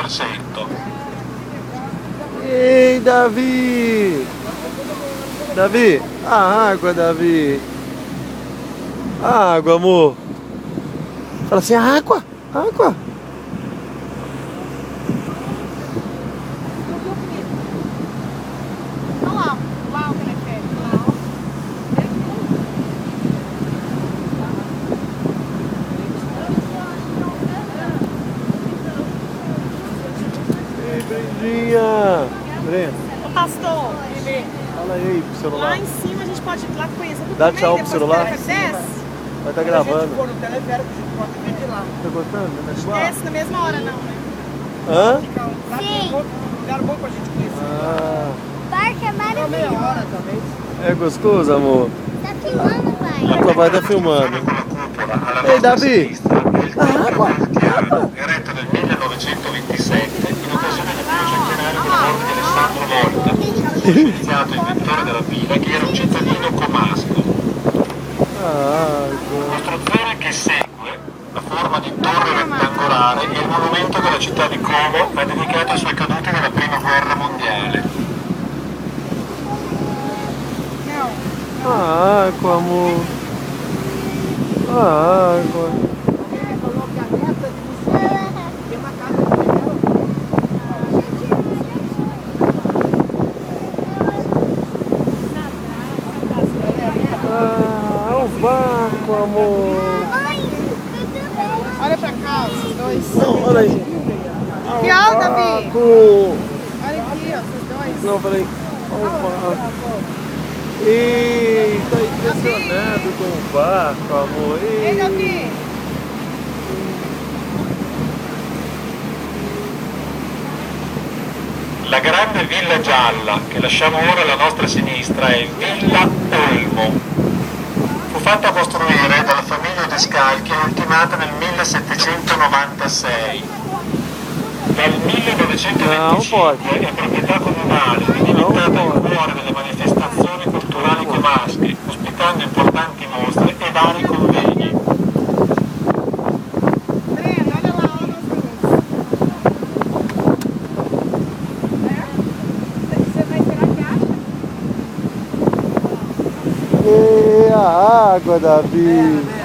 1900. Ei, Davi! Davi! A água, Davi! A água, amor! Fala assim, água! Água! Olha lá, lá o que ele quer. Ei, Brendinha! Brenda, Ô pastor, fala aí pro celular. lá em cima a gente pode ir lá conhecer tudo. Dá tchau pro celular. Desce. Vai estar gravando. Se for no teleférico, a gente pode vir de lá. Tá gostando? Desce na mesma hora, não, né? Hã? Fica um lugar bom pra gente conhecer. Ah, O barco é Fica meia maravilhoso. hora talvez. é gostoso, amor? Tá filmando, pai? A tua vai tá filmando. Ei, Davi! Água! Eretto nel 1927 in occasione del primo centenario della morte di Alessandro Volta, scienziato inventore della villa, che era un cittadino comasco. Costruzione che segue la forma di torre rettangolare e il monumento che la città di Como ha dedicato ai suoi caduti nella prima guerra mondiale. Água, amor! Água! Alguém me falou que a meta de você tem uma casa de dinheiro. Ah, o barco, amor! Olha pra cá, os dois. Não, olha aí! Que alto, Davi? Barco! Olha aqui, ó, os dois. Não, peraí! Olha o barco! Ei, tá impressionado com o barco, amor! Ei, Davi. La grande villa gialla che lasciamo ora alla nostra sinistra è Villa Olmo. Fu fatta costruire dalla famiglia Descalchi e ultimata nel 1796. Dal 1925 è proprietà comunale ed è diventata il cuore delle manifestazioni culturali comasche, ospitando importanti mostre e vari convegni. Brenda, olha lá, olha nós dois. Você vai esperar que acha? Ei, a água, Davi!